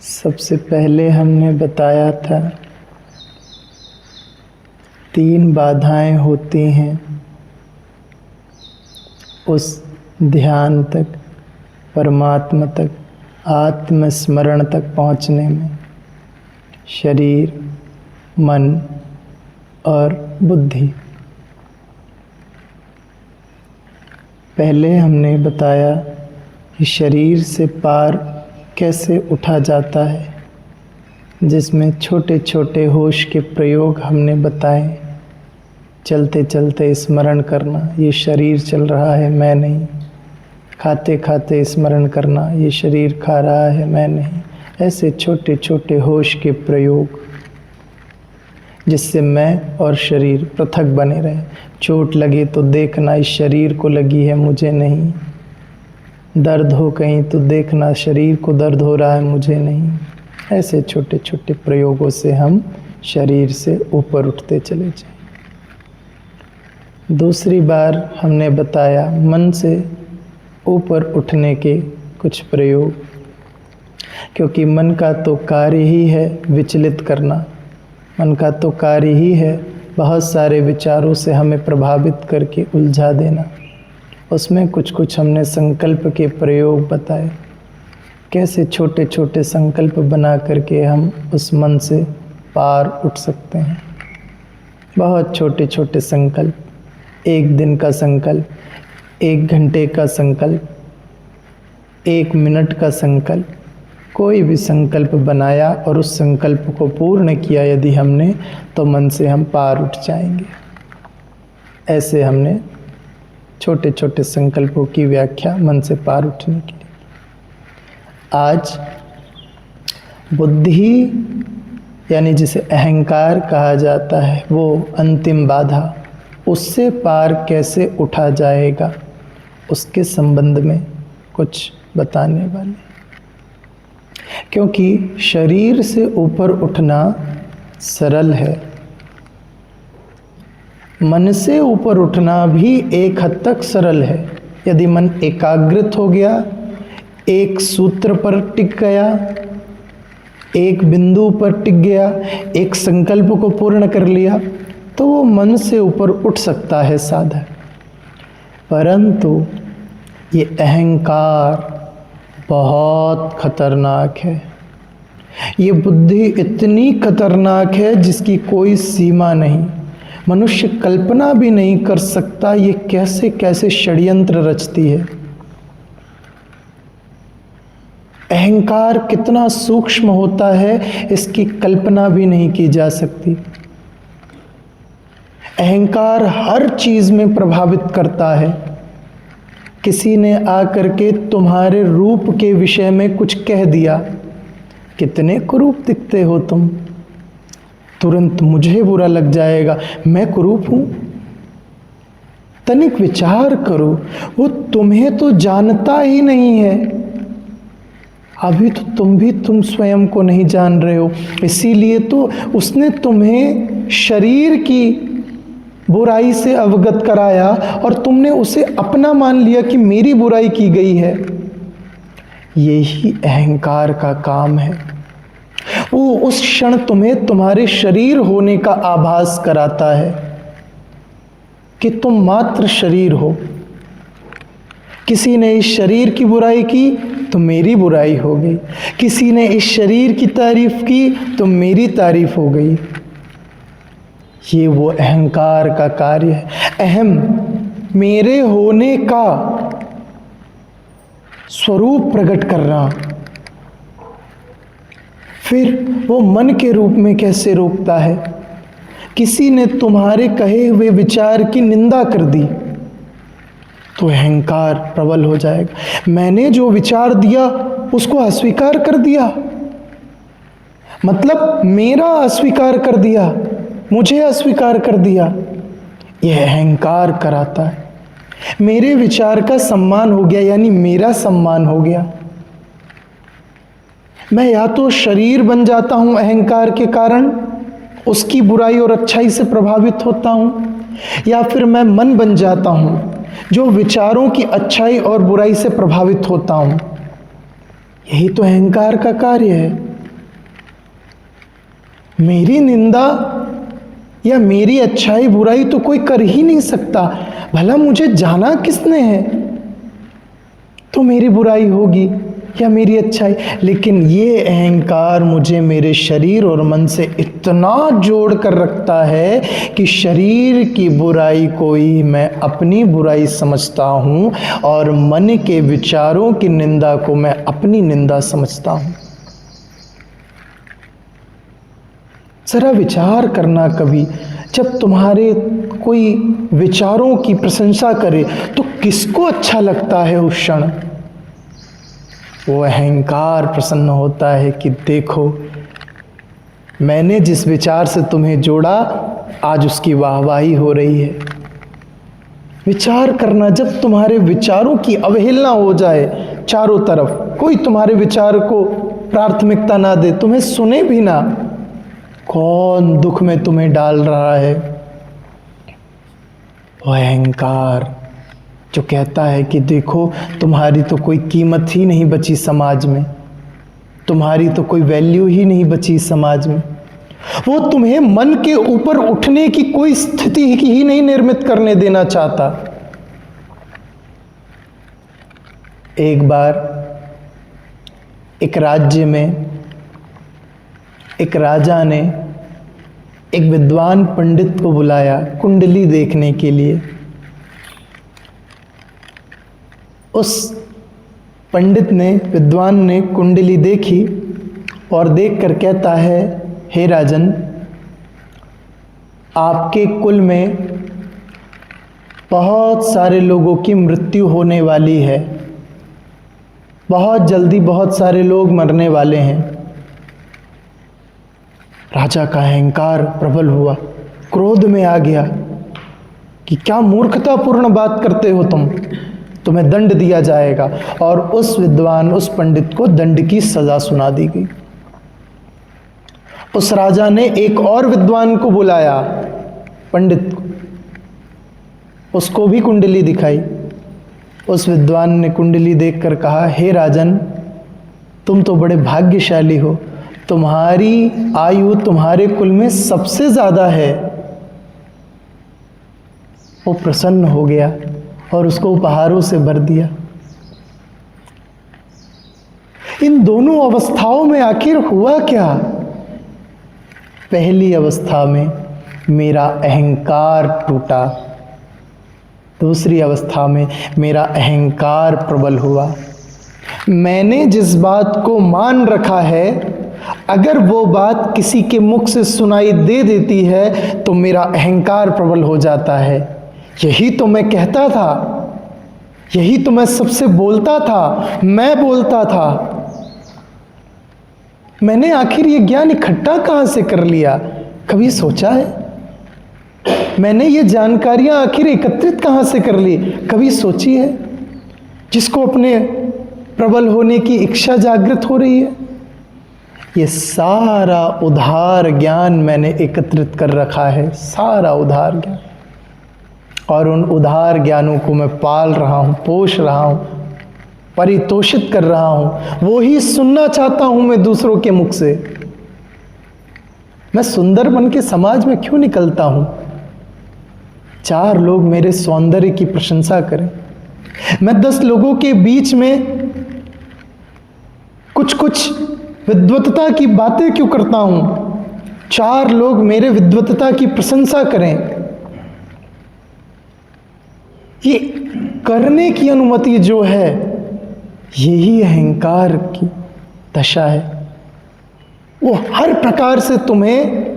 सबसे पहले हमने बताया था 3 बाधाएं होती हैं उस ध्यान तक, परमात्मा तक, आत्मस्मरण तक पहुंचने में। शरीर, मन और बुद्धि। पहले हमने बताया कि शरीर से पार कैसे उठा जाता है, जिसमें छोटे छोटे होश के प्रयोग हमने बताए। चलते चलते स्मरण करना, ये शरीर चल रहा है, मैं नहीं। खाते खाते स्मरण करना, ये शरीर खा रहा है, मैं नहीं। ऐसे छोटे छोटे होश के प्रयोग, जिससे मैं और शरीर पृथक बने रहे। चोट लगे तो देखना इस शरीर को लगी है, मुझे नहीं। दर्द हो कहीं तो देखना शरीर को दर्द हो रहा है, मुझे नहीं। ऐसे छोटे छोटे प्रयोगों से हम शरीर से ऊपर उठते चले जाएं। दूसरी बार हमने बताया मन से ऊपर उठने के कुछ प्रयोग, क्योंकि मन का तो कार्य ही है विचलित करना। मन का तो कार्य ही है बहुत सारे विचारों से हमें प्रभावित करके उलझा देना। उसमें कुछ कुछ हमने संकल्प के प्रयोग बताए, कैसे छोटे छोटे संकल्प बना करके हम उस मन से पार उठ सकते हैं। बहुत छोटे छोटे संकल्प, 1 दिन का संकल्प, 1 घंटे का संकल्प, 1 मिनट का संकल्प, कोई भी संकल्प बनाया और उस संकल्प को पूर्ण किया यदि हमने, तो मन से हम पार उठ जाएंगे। ऐसे हमने छोटे छोटे संकल्पों की व्याख्या मन से पार उठने के लिए। आज बुद्धि यानी जिसे अहंकार कहा जाता है, वो अंतिम बाधा, उससे पार कैसे उठा जाएगा, उसके संबंध में कुछ बताने वाले। क्योंकि शरीर से ऊपर उठना सरल है, मन से ऊपर उठना भी एक हद तक सरल है। यदि मन एकाग्रित हो गया, एक सूत्र पर टिक गया, एक बिंदु पर टिक गया, एक संकल्प को पूर्ण कर लिया, तो वो मन से ऊपर उठ सकता है साधक। परंतु ये अहंकार बहुत खतरनाक है। ये बुद्धि इतनी खतरनाक है जिसकी कोई सीमा नहीं। मनुष्य कल्पना भी नहीं कर सकता ये कैसे कैसे षड्यंत्र रचती है। अहंकार कितना सूक्ष्म होता है, इसकी कल्पना भी नहीं की जा सकती। अहंकार हर चीज में प्रभावित करता है। किसी ने आकर के तुम्हारे रूप के विषय में कुछ कह दिया, कितने कुरूप दिखते हो तुम, तुरंत मुझे बुरा लग जाएगा, मैं कुरूप हूं। तनिक विचार करो, वो तुम्हें तो जानता ही नहीं है। अभी तो तुम स्वयं को नहीं जान रहे हो, इसीलिए तो उसने तुम्हें शरीर की बुराई से अवगत कराया और तुमने उसे अपना मान लिया कि मेरी बुराई की गई है। यही अहंकार का काम है। वो उस क्षण तुम्हें तुम्हारे शरीर होने का आभास कराता है कि तुम मात्र शरीर हो। किसी ने इस शरीर की बुराई की तो मेरी बुराई हो गई, किसी ने इस शरीर की तारीफ की तो मेरी तारीफ हो गई। ये वो अहंकार का कार्य है। अहम, मेरे होने का स्वरूप प्रकट करना। फिर वो मन के रूप में कैसे रोकता है। किसी ने तुम्हारे कहे हुए विचार की निंदा कर दी तो अहंकार प्रबल हो जाएगा। मैंने जो विचार दिया उसको अस्वीकार कर दिया, मतलब मेरा अस्वीकार कर दिया, मुझे अस्वीकार कर दिया। यह अहंकार कराता है। मेरे विचार का सम्मान हो गया, यानी मेरा सम्मान हो गया। मैं या तो शरीर बन जाता हूं अहंकार के कारण, उसकी बुराई और अच्छाई से प्रभावित होता हूं, या फिर मैं मन बन जाता हूं जो विचारों की अच्छाई और बुराई से प्रभावित होता हूं। यही तो अहंकार का कार्य है। मेरी निंदा या मेरी अच्छाई बुराई तो कोई कर ही नहीं सकता। भला मुझे जाना किसने है तो मेरी बुराई होगी या मेरी अच्छाई। लेकिन ये अहंकार मुझे मेरे शरीर और मन से इतना जोड़ कर रखता है कि शरीर की बुराई को ही मैं अपनी बुराई समझता हूँ और मन के विचारों की निंदा को मैं अपनी निंदा समझता हूँ। जरा विचार करना कभी, जब तुम्हारे कोई विचारों की प्रशंसा करे तो किसको अच्छा लगता है उस क्षण? वो अहंकार प्रसन्न होता है कि देखो, मैंने जिस विचार से तुम्हें जोड़ा आज उसकी वाहवाही हो रही है। विचार करना, जब तुम्हारे विचारों की अवहेलना हो जाए, चारों तरफ कोई तुम्हारे विचार को प्राथमिकता ना दे, तुम्हें सुने भी ना, कौन दुख में तुम्हें डाल रहा है? वो अहंकार जो कहता है कि देखो, तुम्हारी तो कोई कीमत ही नहीं बची समाज में, तुम्हारी तो कोई वैल्यू ही नहीं बची समाज में। वो तुम्हें मन के ऊपर उठने की कोई स्थिति ही नहीं निर्मित करने देना चाहता। एक बार एक राज्य में एक राजा ने एक विद्वान पंडित को बुलाया कुंडली देखने के लिए। उस पंडित ने, विद्वान ने कुंडली देखी और देखकर कहता है, हे राजन, आपके कुल में बहुत सारे लोगों की मृत्यु होने वाली है, बहुत जल्दी बहुत सारे लोग मरने वाले हैं। राजा का अहंकार प्रबल हुआ, क्रोध में आ गया कि क्या मूर्खतापूर्ण बात करते हो तुम, तुम्हें दंड दिया जाएगा। और उस विद्वान, उस पंडित को दंड की सजा सुना दी गई। उस राजा ने एक और विद्वान को बुलाया, पंडित को, उसको भी कुंडली दिखाई। उस विद्वान ने कुंडली देखकर कहा, हे राजन, तुम तो बड़े भाग्यशाली हो, तुम्हारी आयु तुम्हारे कुल में सबसे ज्यादा है। वो प्रसन्न हो गया और उसको उपहारों से भर दिया। इन दोनों अवस्थाओं में आखिर हुआ क्या? पहली अवस्था में मेरा अहंकार टूटा, दूसरी अवस्था में मेरा अहंकार प्रबल हुआ। मैंने जिस बात को मान रखा है, अगर वो बात किसी के मुख से सुनाई दे देती है तो मेरा अहंकार प्रबल हो जाता है। यही तो मैं कहता था, यही तो मैं सबसे बोलता था, मैं बोलता था। मैंने आखिर ये ज्ञान इकट्ठा कहाँ से कर लिया, कभी सोचा है? मैंने ये जानकारियां आखिर एकत्रित कहाँ से कर ली, कभी सोची है? जिसको अपने प्रबल होने की इच्छा जागृत हो रही है, ये सारा उधार ज्ञान मैंने एकत्रित कर रखा है, सारा उधार ज्ञान। और उन उधार ज्ञानों को मैं पाल रहा हूँ, पोष रहा हूँ, परितोषित कर रहा हूँ। वो ही सुनना चाहता हूँ मैं दूसरों के मुख से। मैं सुंदर बन के समाज में क्यों निकलता हूँ? 4 लोग मेरे सौंदर्य की प्रशंसा करें। मैं 10 लोगों के बीच में कुछ विद्वत्ता की बातें क्यों करता हूं? 4 लोग मेरे विद्वत्ता की प्रशंसा करें। ये करने की अनुमति जो है, यही अहंकार की दशा है। वो हर प्रकार से तुम्हें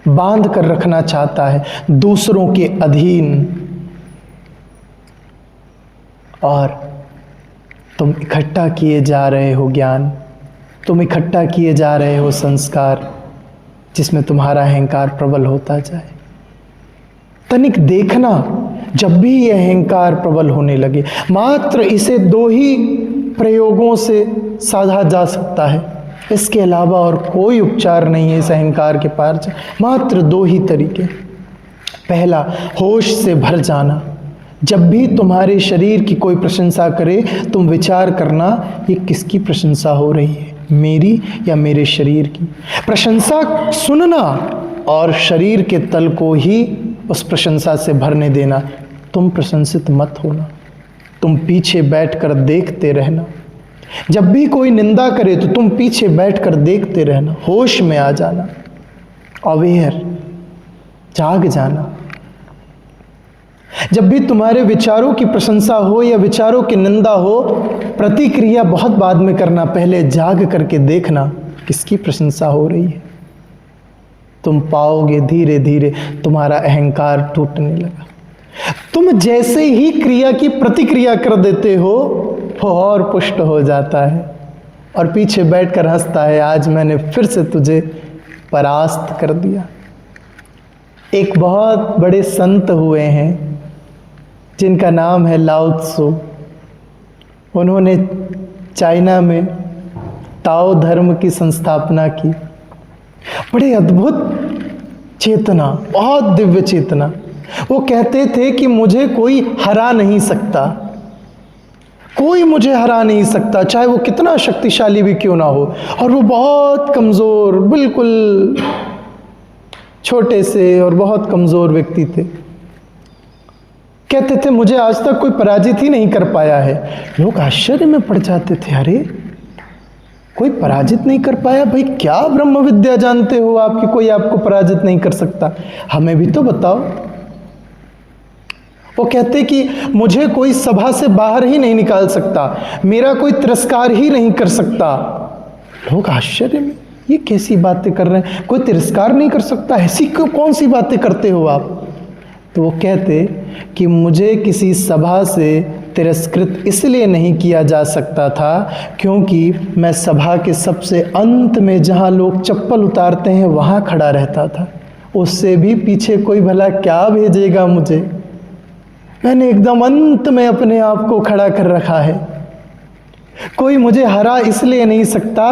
बांध कर रखना चाहता है, दूसरों के अधीन। और तुम इकट्ठा किए जा रहे हो ज्ञान, तुम इकट्ठा किए जा रहे हो संस्कार, जिसमें तुम्हारा अहंकार प्रबल होता जाए। तनिक देखना, जब भी यह अहंकार प्रबल होने लगे, मात्र इसे 2 ही प्रयोगों से साधा जा सकता है। इसके अलावा और कोई उपचार नहीं है इस अहंकार के पार मात्र 2 ही तरीके। पहला, होश से भर जाना, जब भी तुम्हारे शरीर की कोई प्रशंसा करे, तुम विचार करना ये किसकी प्रशंसा हो रही है, मेरी या मेरे शरीर की। प्रशंसा सुनना और शरीर के तल को ही उस प्रशंसा से भरने देना। तुम प्रशंसित मत होना, तुम पीछे बैठकर देखते रहना। जब भी कोई निंदा करे तो तुम पीछे बैठकर देखते रहना, होश में आ जाना, अवेयर, जाग जाना। जब भी तुम्हारे विचारों की प्रशंसा हो या विचारों की निंदा हो, प्रतिक्रिया बहुत बाद में करना, पहले जाग करके देखना किसकी प्रशंसा हो रही है। तुम पाओगे धीरे धीरे तुम्हारा अहंकार टूटने लगा। तुम जैसे ही क्रिया की प्रतिक्रिया कर देते हो, वो और पुष्ट हो जाता है और पीछे बैठकर हंसता है, आज मैंने फिर से तुझे परास्त कर दिया। एक बहुत बड़े संत हुए हैं जिनका नाम है लाओ त्सो। उन्होंने चाइना में ताओ धर्म की संस्थापना की। बड़े अद्भुत चेतना, बहुत दिव्य चेतना। वो कहते थे कि मुझे कोई हरा नहीं सकता, कोई मुझे हरा नहीं सकता, चाहे वो कितना शक्तिशाली भी क्यों ना हो। और वो बहुत कमज़ोर, बिल्कुल छोटे से और बहुत कमज़ोर व्यक्ति थे। कहते थे मुझे आज तक कोई पराजित ही नहीं कर पाया है। लोग आश्चर्य में पड़ जाते थे, अरे कोई पराजित नहीं कर पाया, भाई क्या ब्रह्म विद्या जानते हो आप कि कोई आपको पराजित नहीं कर सकता, हमें भी तो बताओ। वो कहते कि मुझे कोई सभा से बाहर ही नहीं निकाल सकता, मेरा कोई तिरस्कार ही नहीं कर सकता। लोग आश्चर्य में, ये कैसी बातें कर रहे हैं, कोई तिरस्कार नहीं कर सकता, ऐसी कौन सी बातें करते हो आप। तो वो कहते कि मुझे किसी सभा से तिरस्कृत इसलिए नहीं किया जा सकता था क्योंकि मैं सभा के सबसे अंत में जहाँ लोग चप्पल उतारते हैं वहाँ खड़ा रहता था। उससे भी पीछे कोई भला क्या भेजेगा मुझे, मैंने एकदम अंत में अपने आप को खड़ा कर रखा है। कोई मुझे हरा इसलिए नहीं सकता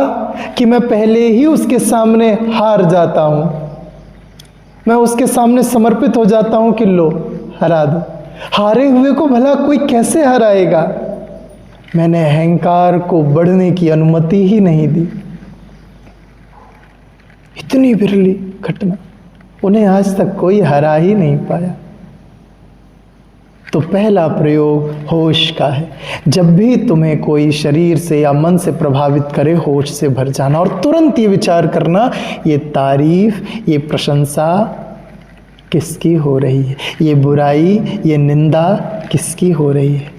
कि मैं पहले ही उसके सामने हार जाता हूँ, मैं उसके सामने समर्पित हो जाता हूँ कि लो हरा दो। हारे हुए को भला कोई कैसे हराएगा। मैंने अहंकार को बढ़ने की अनुमति ही नहीं दी। इतनी बिरली घटना, उन्हें आज तक कोई हरा ही नहीं पाया। तो पहला प्रयोग होश का है। जब भी तुम्हें कोई शरीर से या मन से प्रभावित करे, होश से भर जाना और तुरंत ये विचार करना, ये तारीफ, ये प्रशंसा किसकी हो रही है, ये बुराई, ये निंदा किसकी हो रही है।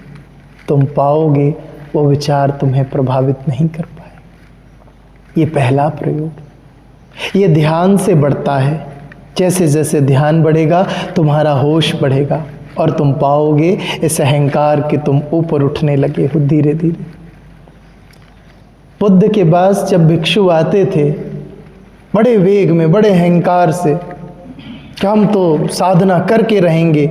तुम पाओगे वो विचार तुम्हें प्रभावित नहीं कर पाए। ये पहला प्रयोग। ये ध्यान से बढ़ता है। जैसे जैसे ध्यान बढ़ेगा तुम्हारा होश बढ़ेगा और तुम पाओगे इस अहंकार के तुम ऊपर उठने लगे हो धीरे धीरे। बुद्ध के पास जब भिक्षु आते थे बड़े वेग में, बड़े अहंकार से कि हम तो साधना करके रहेंगे,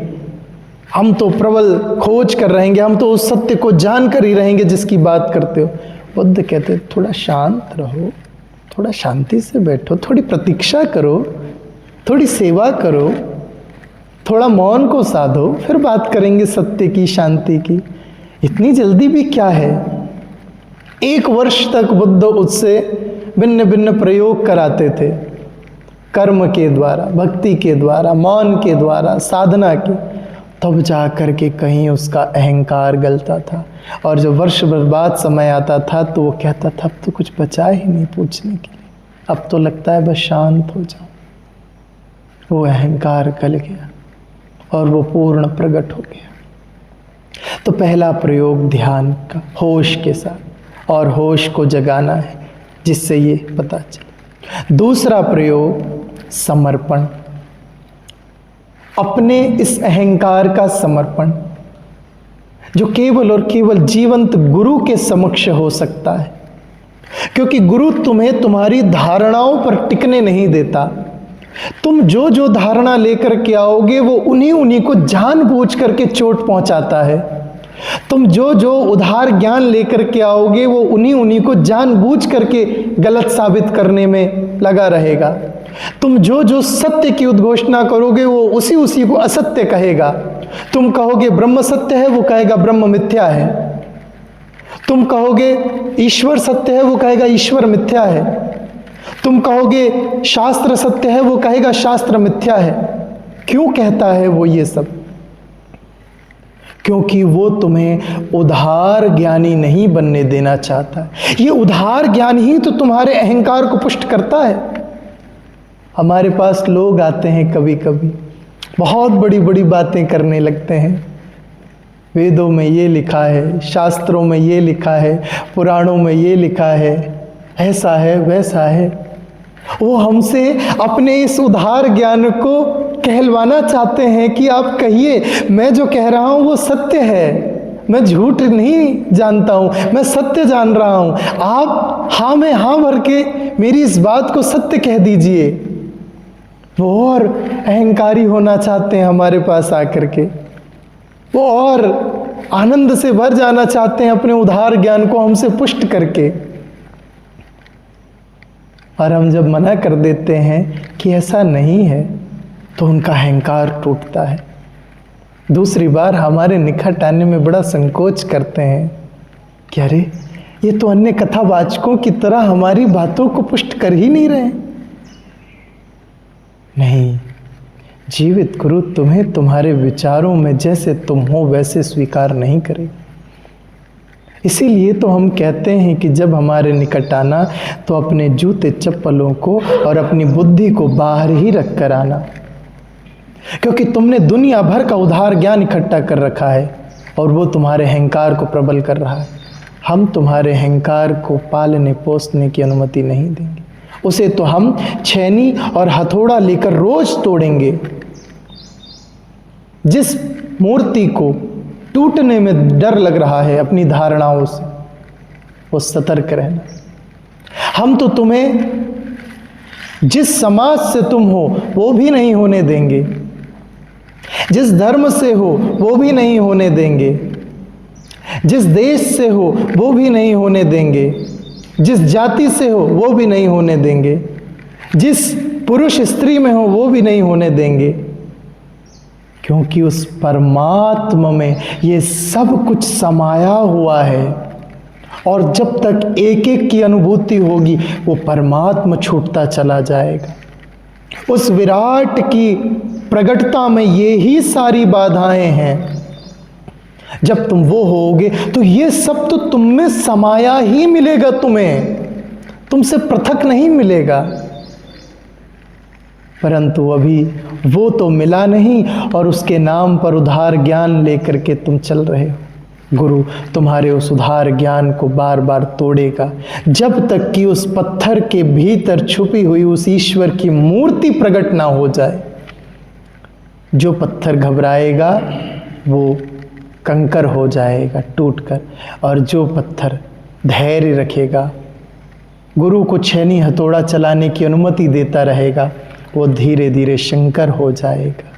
हम तो प्रबल खोज कर रहेंगे, हम तो उस सत्य को जान कर ही रहेंगे जिसकी बात करते हो। बुद्ध कहते थोड़ा शांत रहो, थोड़ा शांति से बैठो, थोड़ी प्रतीक्षा करो, थोड़ी सेवा करो, थोड़ा मौन को साधो, फिर बात करेंगे सत्य की, शांति की। इतनी जल्दी भी क्या है। 1 वर्ष तक बुद्ध उससे भिन्न भिन्न प्रयोग कराते थे, कर्म के द्वारा, भक्ति के द्वारा, मौन के द्वारा, साधना के। तब जा कर के कहीं उसका अहंकार गलता था। और जब वर्ष भर बाद समय आता था तो वो कहता था अब तो कुछ बचा ही नहीं पूछने के लिए, अब तो लगता है बस शांत हो जाऊं। वो अहंकार गल गया और वो पूर्ण प्रकट हो गया। तो पहला प्रयोग ध्यान का, होश के साथ, और होश को जगाना है जिससे ये पता चले। दूसरा प्रयोग समर्पण, अपने इस अहंकार का समर्पण, जो केवल और केवल जीवंत गुरु के समक्ष हो सकता है। क्योंकि गुरु तुम्हें तुम्हारी धारणाओं पर टिकने नहीं देता। तुम जो जो धारणा लेकर के आओगे वो उन्हीं को जानबूझ करके चोट पहुंचाता है। तुम जो जो उधार ज्ञान लेकर के आओगे वो उन्हीं को जानबूझ करके गलत साबित करने में लगा रहेगा। तुम जो जो सत्य की उद्घोषणा करोगे वो उसी को असत्य कहेगा। तुम कहोगे ब्रह्म सत्य है, वो कहेगा ब्रह्म मिथ्या है। तुम कहोगे ईश्वर सत्य है, वो कहेगा ईश्वर मिथ्या है। तुम कहोगे शास्त्र सत्य है, वो कहेगा शास्त्र मिथ्या है। क्यों कहता है वो ये सब? क्योंकि वो तुम्हें उदार ज्ञानी नहीं बनने देना चाहता। ये उदार ज्ञान ही तो तुम्हारे अहंकार को पुष्ट करता है। हमारे पास लोग आते हैं कभी कभी, बहुत बड़ी बड़ी बातें करने लगते हैं। वेदों में ये लिखा है, शास्त्रों में ये लिखा है, पुराणों में ये लिखा है, ऐसा है वैसा है। वो हमसे अपने इस उदार ज्ञान को कहलवाना चाहते हैं कि आप कहिए, मैं जो कह रहा हूँ वो सत्य है, मैं झूठ नहीं जानता हूँ, मैं सत्य जान रहा हूँ। आप हाँ में हाँ भर के मेरी इस बात को सत्य कह दीजिए। वो और अहंकारी होना चाहते हैं हमारे पास आकर के, वो और आनंद से भर जाना चाहते हैं अपने उदार ज्ञान को हमसे पुष्ट करके। और हम जब मना कर देते हैं कि ऐसा नहीं है, तो उनका अहंकार टूटता है। दूसरी बार हमारे निकट आने में बड़ा संकोच करते हैं कि अरे ये तो अन्य कथावाचकों की तरह हमारी बातों को पुष्ट कर ही नहीं रहे। नहीं, जीवित गुरु तुम्हें तुम्हारे विचारों में जैसे तुम हो वैसे स्वीकार नहीं करेगा। इसीलिए तो हम कहते हैं कि जब हमारे निकट आना तो अपने जूते चप्पलों को और अपनी बुद्धि को बाहर ही रख कर आना, क्योंकि तुमने दुनिया भर का उदार ज्ञान इकट्ठा कर रखा है और वो तुम्हारे अहंकार को प्रबल कर रहा है। हम तुम्हारे अहंकार को पालने पोसने की अनुमति नहीं देंगे। उसे तो हम छेनी और हथौड़ा लेकर रोज तोड़ेंगे। जिस मूर्ति को टूटने में डर लग रहा है अपनी धारणाओं से, वो सतर्क रहना। हम तो तुम्हें जिस समाज से तुम हो वो भी नहीं होने देंगे, जिस धर्म से हो वो भी नहीं होने देंगे, जिस देश से हो वो भी नहीं होने देंगे, जिस जाति से हो वो भी नहीं होने देंगे, जिस पुरुष स्त्री में हो वो भी नहीं होने देंगे। क्योंकि उस परमात्मा में ये सब कुछ समाया हुआ है, और जब तक एक एक की अनुभूति होगी वो परमात्मा छूटता चला जाएगा। उस विराट की प्रगटता में ये ही सारी बाधाएं हैं। जब तुम वो होगे तो ये सब तो तुम में समाया ही मिलेगा, तुम्हें तुमसे पृथक नहीं मिलेगा। परंतु अभी वो तो मिला नहीं और उसके नाम पर उदार ज्ञान लेकर के तुम चल रहे हो। गुरु तुम्हारे उस उदार ज्ञान को बार बार तोड़ेगा जब तक कि उस पत्थर के भीतर छुपी हुई उस ईश्वर की मूर्ति प्रकट ना हो जाए। जो पत्थर घबराएगा वो कंकर हो जाएगा टूटकर, और जो पत्थर धैर्य रखेगा, गुरु को छेनी हथौड़ा चलाने की अनुमति देता रहेगा, वो धीरे धीरे शंकर हो जाएगा।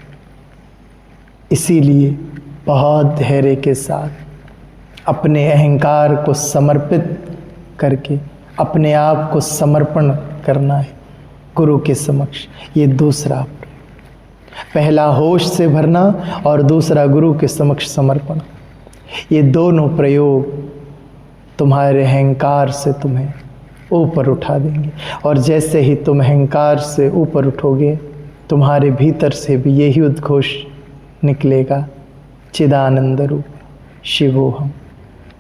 इसीलिए बहुत धैर्य के साथ अपने अहंकार को समर्पित करके अपने आप को समर्पण करना है गुरु के समक्ष। ये दूसरा, पहला होश से भरना और दूसरा गुरु के समक्ष समर्पण। ये दोनों प्रयोग तुम्हारे अहंकार से तुम्हें ऊपर उठा देंगे, और जैसे ही तुम अहंकार से ऊपर उठोगे तुम्हारे भीतर से भी यही उद्घोष निकलेगा, चिदानंद रूप शिवोहम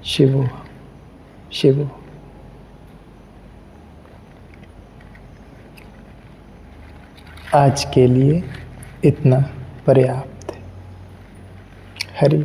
शिवोहम शिवोहम। आज के लिए इतना पर्याप्त है। हरि।